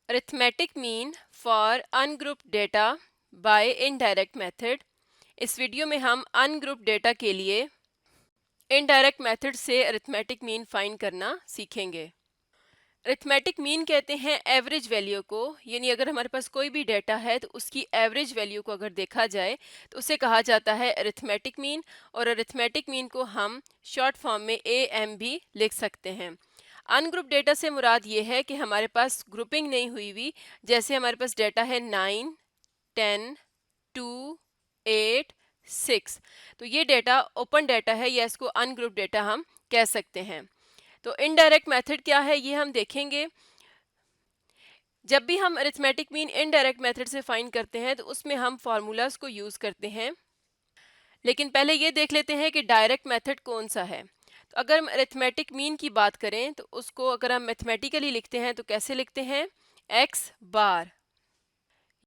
Arithmetic mean for ungrouped data bye indirect method. इस video में हम अनग्रुप्ड डेटा के लिए इनडायरेक्ट मेथड से अरिथमेटिक मीन फाइंड करना सीखेंगे। अरिथमेटिक मीन कहते हैं एवरेज वैल्यू को, यानी अगर हमारे पास कोई भी डेटा है तो उसकी एवरेज वैल्यू को अगर देखा जाए तो उसे कहा जाता है अरिथमेटिक मीन। और अरिथमेटिक मीन को हम शॉर्ट फॉर्म में AM भी लिख सकते हैं। अनग्रुप डेटा से मुराद ये है कि हमारे पास ग्रुपिंग नहीं हुई हुई। जैसे हमारे पास डेटा है 9, 10, 2, 8, 6, तो ये डेटा ओपन डेटा है या इसको अनग्रुप डेटा हम कह सकते हैं। तो इनडायरेक्ट मेथड क्या है ये हम देखेंगे। जब भी हम अरिथमेटिक मीन इनडायरेक्ट मेथड से फाइंड करते हैं तो उसमें हम फार्मूलाज को यूज़ करते हैं। लेकिन पहले ये देख लेते हैं कि डायरेक्ट मेथड कौन सा है। तो अगर हम अरिथमेटिक मीन की बात करें तो उसको अगर हम मैथमेटिकली लिखते हैं तो कैसे लिखते हैं, एक्स बार,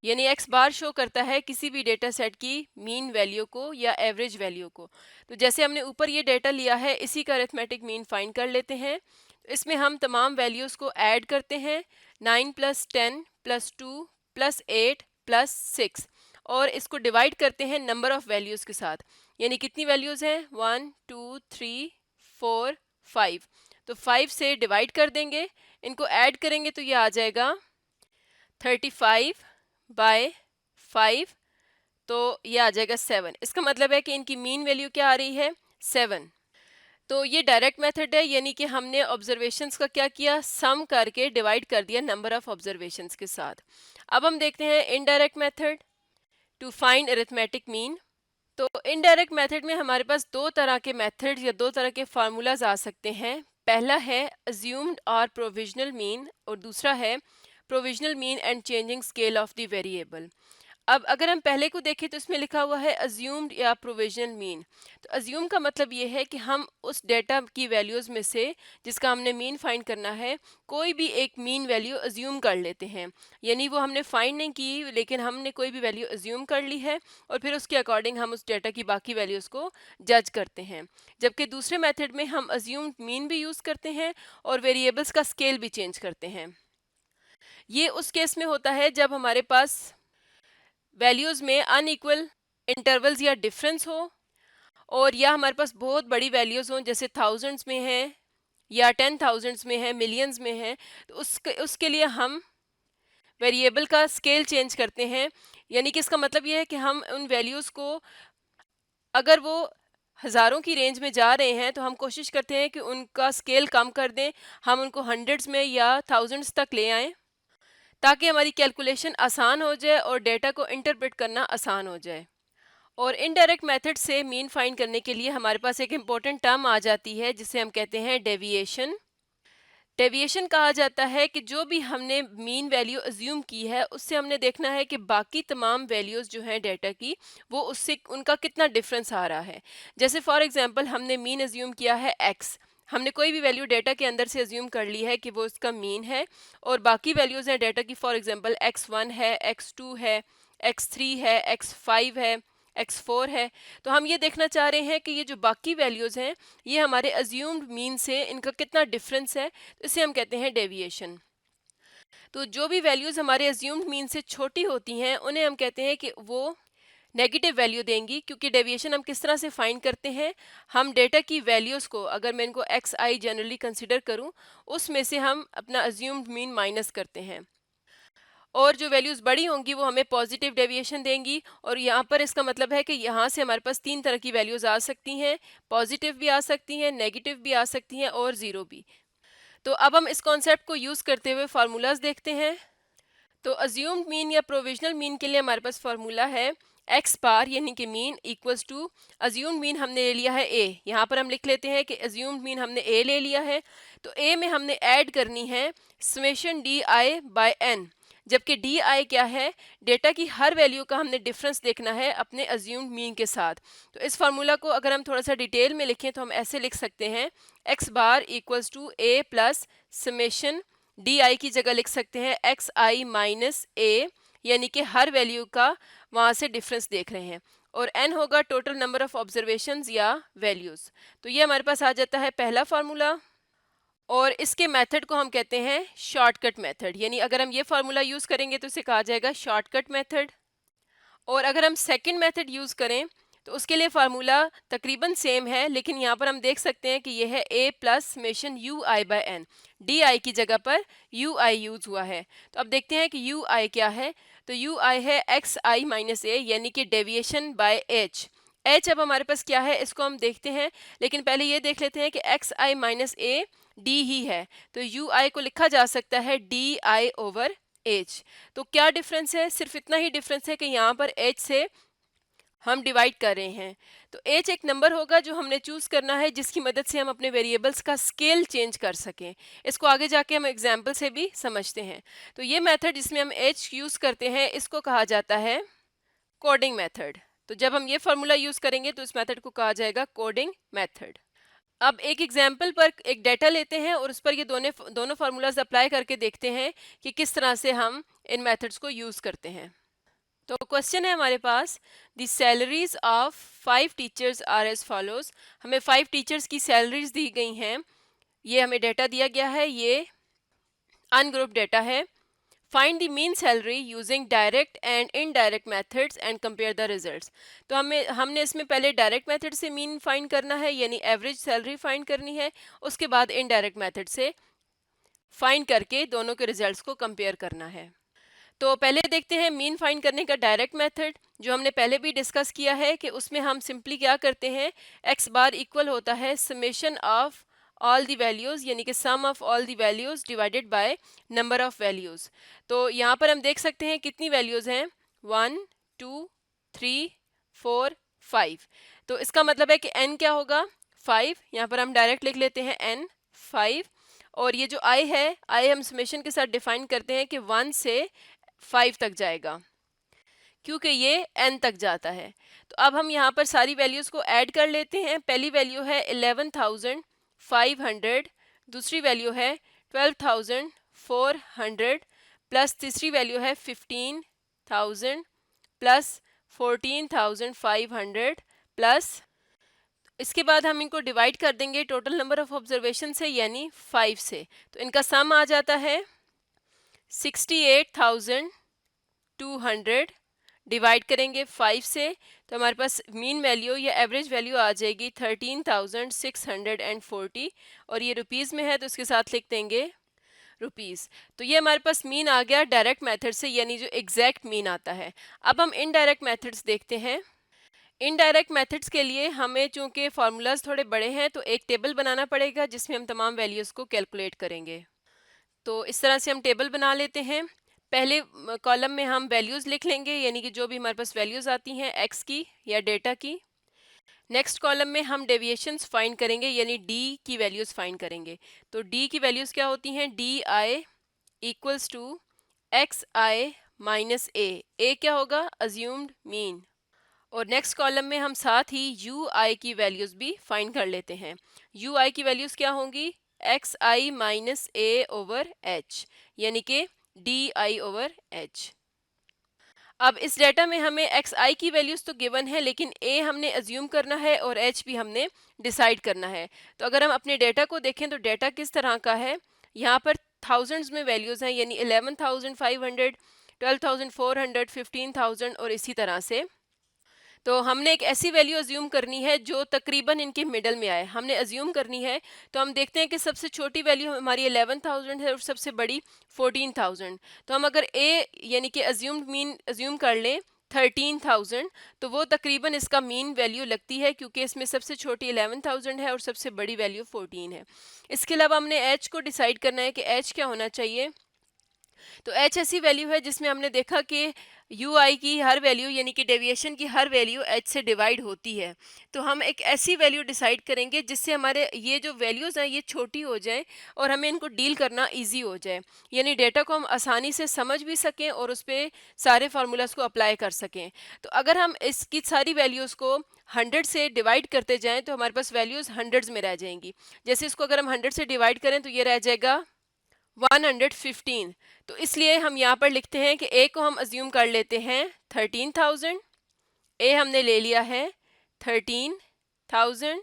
यानी एक्स बार शो करता है किसी भी डेटा सेट की मीन वैल्यू को या एवरेज वैल्यू को। तो जैसे हमने ऊपर ये डेटा लिया है इसी का अरिथमेटिक मीन फाइंड कर लेते हैं। तो इसमें हम तमाम वैल्यूज़ को ऐड करते हैं, 9 + 10 + 2 + 8 + 6, और इसको डिवाइड करते हैं नंबर ऑफ़ वैल्यूज़ के साथ। यानी कितनी वैल्यूज़ हैं, 1 2 3 4 5। तो 5 से डिवाइड कर देंगे, इनको ऐड करेंगे तो ये आ जाएगा 35/5, तो ये आ जाएगा 7। इसका मतलब है कि इनकी मीन वैल्यू क्या आ रही है, 7। तो ये डायरेक्ट मेथड है, यानी कि हमने ऑब्जर्वेशंस का क्या किया, सम करके डिवाइड कर दिया नंबर ऑफ ऑब्जर्वेशंस के साथ। अब हम देखते हैं indirect method to find arithmetic mean. तो इनडायरेक्ट मेथड में हमारे पास दो तरह के मेथड या दो तरह के फार्मूलाज आ सकते हैं। पहला है अज्यूम्ड और प्रोविजनल मीन, और दूसरा है provisional mean and changing scale of the variable. अब अगर हम पहले को देखें तो इसमें लिखा हुआ है अज्यूम्ड या प्रोविजनल मीन। तो अज्यूम का मतलब ये है कि हम उस डेटा की वैल्यूज़ में से जिसका हमने मीन फाइंड करना है कोई भी एक मीन वैल्यू अज्यूम कर लेते हैं। यानी वो हमने फाइंड नहीं की लेकिन हमने कोई भी वैल्यू अज्यूम कर ली है और फिर उसके अकॉर्डिंग हम उस डेटा की बाकी वैल्यूज़ को जज करते हैं। जबकि दूसरे मेथड में हम अज्यूम्ड मीन भी यूज़ करते हैं और वेरिएबल्स का स्केल भी चेंज करते हैं। ये उस केस में होता है जब हमारे पास वैल्यूज़ में अनइक्वल इंटरवल्स या डिफरेंस हो, और या हमारे पास बहुत बड़ी वैल्यूज़ हों, जैसे थाउजेंड्स में है या 10,000s में है, मिलियंस में है। तो उसके लिए हम वेरिएबल का स्केल चेंज करते हैं। यानी कि इसका मतलब ये है कि हम उन वैल्यूज़ को, अगर वो हज़ारों की रेंज में जा रहे हैं तो हम कोशिश करते हैं कि उनका स्केल कम कर दें, हम उनको हंड्रेड्स में या थाउजेंड्स तक ले आएं, ताकि हमारी कैलकुलेशन आसान हो जाए और डेटा को इंटरप्रेट करना आसान हो जाए। और इनडायरेक्ट मेथड से मीन फाइंड करने के लिए हमारे पास एक इम्पॉर्टेंट टर्म आ जाती है जिसे हम कहते हैं डेविएशन। डेविएशन कहा जाता है कि जो भी हमने मीन वैल्यू अज्यूम की है उससे हमने देखना है कि बाकी तमाम वैल्यूज़ जो हैं डेटा की, वो उससे उनका कितना डिफरेंस आ रहा है। जैसे फॉर एग्जांपल हमने मीन अज्यूम किया है x, हमने कोई भी वैल्यू डेटा के अंदर से अज्यूम कर ली है कि वो इसका मीन है, और बाकी वैल्यूज़ हैं डेटा की, फॉर एग्जांपल x1 है, x2 है, x3 है, x5 है, x4 है। तो हम ये देखना चाह रहे हैं कि ये जो बाकी वैल्यूज़ हैं ये हमारे अज्यूम्ड मीन से इनका कितना डिफरेंस है, तो इसे हम कहते हैं डेविएशन। तो जो भी वैल्यूज़ हमारे अज्यूम्ड मीन से छोटी होती हैं उन्हें हम कहते हैं कि वो नेगेटिव वैल्यू देंगी, क्योंकि डेविएशन हम किस तरह से फाइंड करते हैं, हम डेटा की वैल्यूज़ को, अगर मैं इनको xi जनरली कंसिडर करूं, उसमें से हम अपना अज्यूम्ड मीन माइनस करते हैं, और जो वैल्यूज़ बड़ी होंगी वो हमें पॉजिटिव डेविएशन देंगी। और यहाँ पर इसका मतलब है कि यहाँ से हमारे पास तीन तरह की वैल्यूज़ आ सकती हैं, पॉजिटिव भी आ सकती हैं, नेगेटिव भी आ सकती हैं और ज़ीरो भी। तो अब हम इस कॉन्सेप्ट को यूज़ करते हुए फार्मूलाज देखते हैं। तो अज्यूम्ड मीन या प्रोविजनल मीन के लिए हमारे पास फार्मूला है एक्स बार, यानी कि mean equals to assumed mean हमने ले लिया है ए। यहाँ पर हम लिख लेते हैं कि अज्यूम्ड मीन हमने ए ले लिया है, तो ए में हमने ऐड करनी है summation d i by n. जबकि डी आई क्या है, डेटा की हर वैल्यू का हमने डिफरेंस देखना है अपने अज्यूम्ड मीन के साथ। तो इस फार्मूला को अगर हम थोड़ा सा डिटेल में लिखें तो हम ऐसे लिख सकते हैं, X bar equals to a plus summation d i की जगह लिख सकते हैं एक्स आई माइनस ए, यानी कि हर वैल्यू का वहाँ से डिफरेंस देख रहे हैं, और एन होगा टोटल नंबर ऑफ ऑब्जर्वेशंस या वैल्यूज़। तो ये हमारे पास आ जाता है पहला फार्मूला। और इसके मेथड को हम कहते हैं शॉर्टकट मेथड, यानी अगर हम ये फार्मूला यूज़ करेंगे तो इसे कहा जाएगा शॉर्टकट मेथड। और अगर हम सेकंड मेथड यूज़ करें तो उसके लिए फार्मूला तकरीबन सेम है, लेकिन यहाँ पर हम देख सकते हैं कि यह है a plus summation u i by n, d i की जगह पर यू आई यूज़ हुआ है। तो अब देखते हैं कि यू आई क्या है। तो यू आई है एक्स आई माइनस ए, यानी कि डेविएशन बाय एच। एच अब हमारे पास क्या है इसको हम देखते हैं, लेकिन पहले ये देख लेते हैं कि x i minus a d ही है, तो यू आई को लिखा जा सकता है डी आई ओवर एच। तो क्या डिफरेंस है, सिर्फ इतना ही डिफरेंस है कि यहाँ पर एच से हम डिवाइड कर रहे हैं। तो एच एक नंबर होगा जो हमने चूज़ करना है, जिसकी मदद से हम अपने वेरिएबल्स का स्केल चेंज कर सकें। इसको आगे जाके हम एग्जाम्पल से भी समझते हैं। तो ये मेथड जिसमें हम एच यूज़ करते हैं इसको कहा जाता है कोडिंग मेथड। तो जब हम ये फार्मूला यूज़ करेंगे तो इस मेथड को कहा जाएगा कोडिंग मेथड। अब एक एग्जाम्पल पर एक डाटा लेते हैं और उस पर ये दोनों फार्मूलाज अप्लाई करके देखते हैं कि किस तरह से हम इन मेथड्स को यूज़ करते हैं। तो क्वेश्चन है हमारे पास, the salaries of 5 teachers are as follows. हमें 5 टीचर्स की सैलरीज दी गई हैं, ये हमें डाटा दिया गया है, ये अनग्रुप डाटा है। Find the mean salary using direct and indirect methods and compare the results. तो हमने इसमें पहले डायरेक्ट मेथड से मीन फाइंड करना है, यानी एवरेज सैलरी फाइंड करनी है। उसके बाद इनडायरेक्ट मेथड से फाइंड करके दोनों के रिजल्ट्स को कंपेयर करना है। तो पहले देखते हैं मीन फाइंड करने का डायरेक्ट मेथड, जो हमने पहले भी डिस्कस किया है कि उसमें हम सिंपली क्या करते हैं, एक्स बार इक्वल होता है summation of all the values, यानी कि sum of all the values divided by number of values. तो यहाँ पर हम देख सकते हैं कितनी वैल्यूज़ हैं, 1 2 3 4 5। तो इसका मतलब है कि n क्या होगा, 5। यहाँ पर हम डायरेक्ट लिख लेते हैं n 5। और ये जो i है, i हम समेशन के साथ डिफाइन करते हैं कि 1 से 5 तक जाएगा, क्योंकि ये n तक जाता है। तो अब हम यहाँ पर सारी वैल्यूज़ को ऐड कर लेते हैं। पहली वैल्यू है 11,500, दूसरी वैल्यू है 12,400, प्लस तीसरी वैल्यू है 15,000, प्लस 14,500, प्लस इसके बाद हम इनको डिवाइड कर देंगे टोटल नंबर ऑफ ऑब्जर्वेशन से, यानी 5 से। तो इनका सम आ जाता है 68,200, डिवाइड करेंगे 5 से, तो हमारे पास मीन वैल्यू या एवरेज वैल्यू आ जाएगी 13,640, और ये रुपीज़ में है तो इसके साथ लिख देंगे रुपीज़। तो ये हमारे पास मीन आ गया डायरेक्ट मेथड से, यानी जो एग्जैक्ट मीन आता है। अब हम इनडायरेक्ट मेथड्स देखते हैं। इनडायरेक्ट मेथड्स के लिए हमें चूंकि फार्मूलाज थोड़े बड़े हैं तो एक टेबल बनाना पड़ेगा जिसमें हम तमाम वैल्यूज़ को कैलकुलेट करेंगे। तो इस तरह से हम टेबल बना लेते हैं। पहले कॉलम में हम वैल्यूज़ लिख लेंगे, यानी कि जो भी हमारे पास वैल्यूज़ आती हैं एक्स की या डेटा की। नेक्स्ट कॉलम में हम डेविएशंस फाइंड करेंगे, यानी डी की वैल्यूज़ फाइंड करेंगे। तो डी की वैल्यूज़ क्या होती हैं, d i equals to x i minus a क्या होगा, अज्यूम्ड मीन। और नेक्स्ट कॉलम में हम साथ ही यू आई की वैल्यूज़ भी फाइंड कर लेते हैं। यू आई की वैल्यूज़ क्या होंगी, x i minus A over H, यानी कि डी आई ओवर एच। अब इस डेटा में हमें एक्स आई की वैल्यूज़ तो गिवन है, लेकिन ए हमने अज्यूम करना है और एच भी हमने डिसाइड करना है। तो अगर हम अपने डेटा को देखें तो डेटा किस तरह का है, यहाँ पर थाउजेंड्स में वैल्यूज़ हैं, यानी 11,500, 12,400, 15,000 और इसी तरह से। तो हमने एक ऐसी वैल्यू अज्यूम करनी है जो तकरीबन इनके मिडल में आए, हमने अज्यूम करनी है। तो हम देखते हैं कि सबसे छोटी वैल्यू हमारी 11,000 है और सबसे बड़ी 14,000। तो हम अगर ए यानी कि अज्यूम्ड मीन अज्यूम कर लें 13,000, तो वो तकरीबन इसका मीन वैल्यू लगती है, क्योंकि इसमें सबसे छोटी 11,000 है और सबसे बड़ी वैल्यू 14 है। इसके अलावा हमने एच को डिसाइड करना है कि एच क्या होना चाहिए। तो एच ऐसी वैल्यू है जिसमें हमने देखा कि यू आई की हर वैल्यू यानी कि डेविएशन की हर वैल्यू एच से डिवाइड होती है। तो हम एक ऐसी वैल्यू डिसाइड करेंगे जिससे हमारे ये जो वैल्यूज़ हैं ये छोटी हो जाएं और हमें इनको डील करना इजी हो जाए, यानी डेटा को हम आसानी से समझ भी सकें और उस पर सारे फार्मूलाज को अप्लाई कर सकें। तो अगर हम इसकी सारी वैल्यूज़ को 100 से डिवाइड करते जाएँ तो हमारे पास वैल्यूज़ हंड्रेड्स में रह जाएंगी। जैसे इसको अगर हम 100 से डिवाइड करें तो ये रह जाएगा 115। तो इसलिए हम यहाँ पर लिखते हैं कि ए को हम अज्यूम कर लेते हैं 13,000, ए हमने ले लिया है 13,000,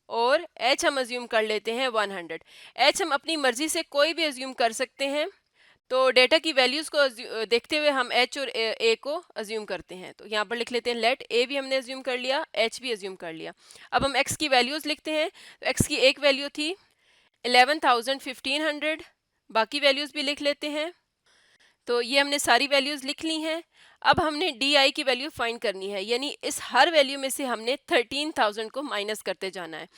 और h हम अज्यूम कर लेते हैं 100। h हम अपनी मर्जी से कोई भी अज्यूम कर सकते हैं, तो डेटा की वैल्यूज़ को देखते हुए हम h और a को अज्यूम करते हैं। तो यहाँ पर लिख लेते हैं लेट a भी हमने अज्यूम कर लिया, h भी अज्यूम कर लिया। अब हम x की वैल्यूज़ लिखते हैं। तो x की एक वैल्यू थी 11,1500, बाकी वैल्यूज़ भी लिख लेते हैं। तो ये हमने सारी वैल्यूज़ लिख ली हैं। अब हमने डी की वैल्यू फाइंड करनी है, यानी इस हर वैल्यू में से हमने 13,000 को माइनस करते जाना है।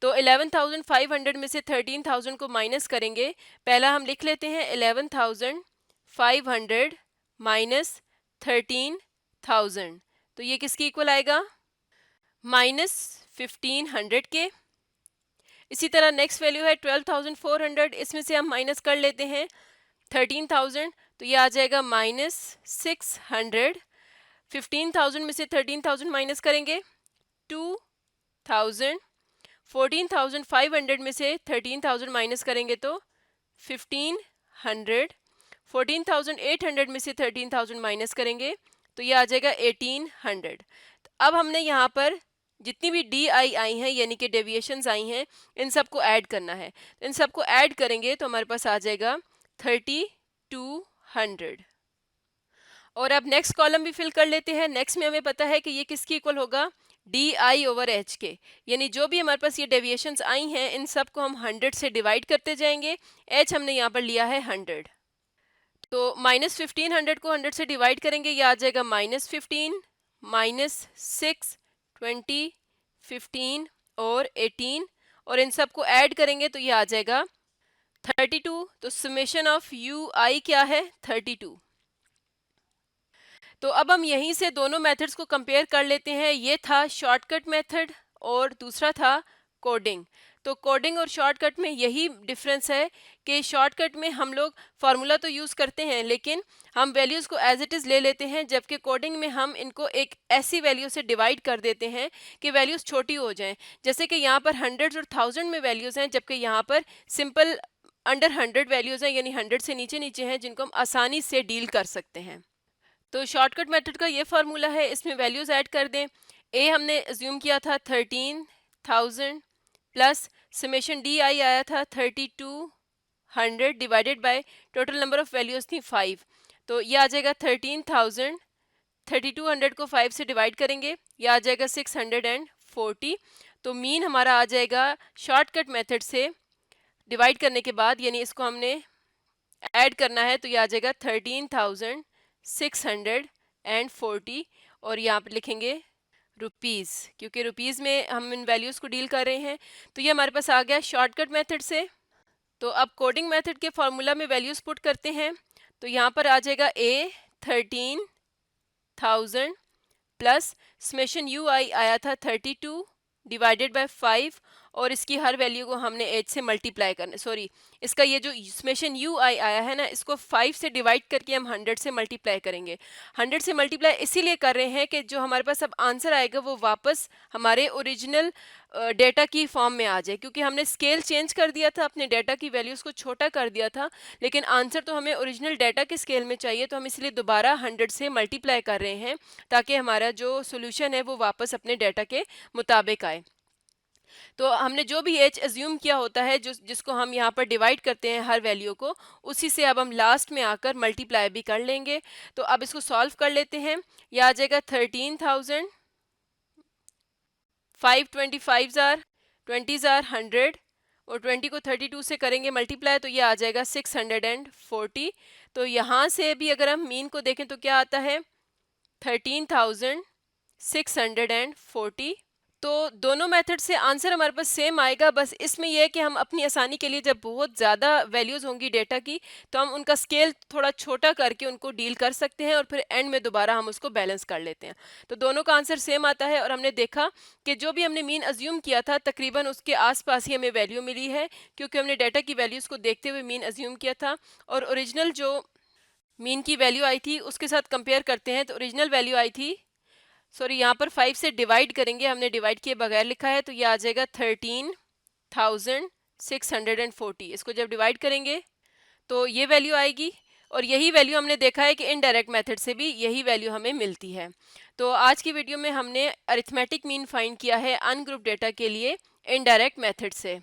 तो 11,500 में से 13,000 को माइनस करेंगे। पहला हम लिख लेते हैं 11,500 माइनस 13,000, तो ये किसकी इक्वल आएगा? -1500 के। इसी तरह नेक्स्ट वैल्यू है 12,400, इसमें से हम माइनस कर लेते हैं 13,000, तो ये आ जाएगा -600। 15,000 में से 13,000 माइनस करेंगे 2,000। 14,500 में से 13,000 माइनस करेंगे तो 1,500। 14,800 में से 13,000 माइनस करेंगे तो ये आ जाएगा 1,800। अब हमने यहाँ पर जितनी भी डी आई हैं यानी कि डेविएशंस आई हैं, इन सबको ऐड करना है। इन सबको ऐड करेंगे तो हमारे पास आ जाएगा 3,200। और अब नेक्स्ट कॉलम भी फिल कर लेते हैं। नेक्स्ट में हमें पता है कि ये किसकी इक्वल होगा? डी आई ओवर एच के, यानी जो भी हमारे पास ये डेविएशंस आई हैं इन सब को हम 100 से डिवाइड करते जाएंगे। एच हमने यहाँ पर लिया है 100, तो -1500 को 100 से डिवाइड करेंगे, ये आ जाएगा -15, -6, 20, 15 और 18, और इन सब को ऐड करेंगे तो ये आ जाएगा 32। तो समेशन ऑफ यू आई क्या है? 32। तो अब हम यहीं से दोनों मेथड्स को कंपेयर कर लेते हैं। ये था शॉर्टकट मेथड और दूसरा था कोडिंग। तो कोडिंग और शॉर्टकट में यही डिफरेंस है कि शॉर्टकट में हम लोग फार्मूला तो यूज़ करते हैं लेकिन हम वैल्यूज़ को एज इट इज़ ले लेते हैं, जबकि कोडिंग में हम इनको एक ऐसी वैल्यू से डिवाइड कर देते हैं कि वैल्यूज़ छोटी हो जाएं। जैसे कि यहाँ पर हंड्रेड्स और थाउजेंड में वैल्यूज़ हैं, जबकि यहाँ पर सिंपल अंडर 100 वैल्यूज़ हैं, यानी 100 से नीचे नीचे हैं, जिनको हम आसानी से डील कर सकते हैं। तो शॉर्टकट मेथड का ये फार्मूला है, इसमें वैल्यूज़ ऐड कर दें। ए हमने अज्यूम किया था 13,000 प्लस समेशन डी आई आया था 3,200 divided by total number of values थी 5। तो ये आ जाएगा 13,000। 3,200 को 5 से डिवाइड करेंगे, ये आ जाएगा 640। तो मीन हमारा आ जाएगा शॉर्टकट मेथड से डिवाइड करने के बाद, यानी इसको हमने ऐड करना है, तो ये आ जाएगा 13,640 और यहाँ पर लिखेंगे रुपीज़, क्योंकि रुपीज़ में हम इन वैल्यूज़ को डील कर रहे हैं। तो ये हमारे पास आ गया शॉर्टकट मेथड से। तो अब कोडिंग मेथड के फार्मूला में वैल्यूज़ पुट करते हैं। तो यहाँ पर आ जाएगा ए 13,000 प्लस समेशन यू आई आया था 32 डिवाइडेड बाय 5, और इसकी हर वैल्यू को हमने 8 से मल्टीप्लाई करना, सॉरी इसका ये जो समेशन यू आई आया है ना, इसको 5 से डिवाइड करके हम 100 से मल्टीप्लाई करेंगे। 100 से मल्टीप्लाई इसीलिए कर रहे हैं कि जो हमारे पास अब आंसर आएगा वो वापस हमारे ओरिजिनल डेटा की फॉर्म में आ जाए, क्योंकि हमने स्केल चेंज कर दिया था, अपने डेटा की वैल्यूज़ को छोटा कर दिया था, लेकिन आंसर तो हमें ओरिजिनल डेटा के स्केल में चाहिए। तो हम इसलिए दोबारा 100 से मल्टीप्लाई कर रहे हैं ताकि हमारा जो सोल्यूशन है वो वापस अपने डेटा के मुताबिक आए। तो हमने जो भी एच अज्यूम किया होता है, जिसको हम यहाँ पर डिवाइड करते हैं हर वैल्यू को, उसी से अब हम लास्ट में आकर मल्टीप्लाई भी कर लेंगे। तो अब इसको सॉल्व कर लेते हैं। यह आ जाएगा 13,000, 525 जार 20 जार 100, और 20 को 32 से करेंगे मल्टीप्लाई, तो ये आ जाएगा 640। तो यहाँ से भी अगर हम मीन को देखें तो क्या आता है? 13,640। तो दोनों मेथड से आंसर हमारे पास सेम आएगा, बस इसमें यह है कि हम अपनी आसानी के लिए जब बहुत ज़्यादा वैल्यूज़ होंगी डेटा की, तो हम उनका स्केल थोड़ा छोटा करके उनको डील कर सकते हैं और फिर एंड में दोबारा हम उसको बैलेंस कर लेते हैं। तो दोनों का आंसर सेम आता है, और हमने देखा कि जो भी हमने मीन अज्यूम किया था तकरीबन उसके आसपास ही हमें वैल्यू मिली है, क्योंकि हमने डाटा की वैल्यूज़ को देखते हुए मीन अज्यूम किया था, और ओरिजिनल जो मीन की वैल्यू आई थी उसके साथ कंपेयर करते हैं तो ओरिजिनल वैल्यू आई थी, सॉरी यहाँ पर 5 से डिवाइड करेंगे, हमने डिवाइड किए बगैर लिखा है, तो ये आ जाएगा 13,640। इसको जब डिवाइड करेंगे तो ये वैल्यू आएगी, और यही वैल्यू हमने देखा है कि इनडायरेक्ट मेथड से भी यही वैल्यू हमें मिलती है। तो आज की वीडियो में हमने अरिथमेटिक मीन फाइंड किया है अनग्रुप डेटा के लिए इनडायरेक्ट मेथड से।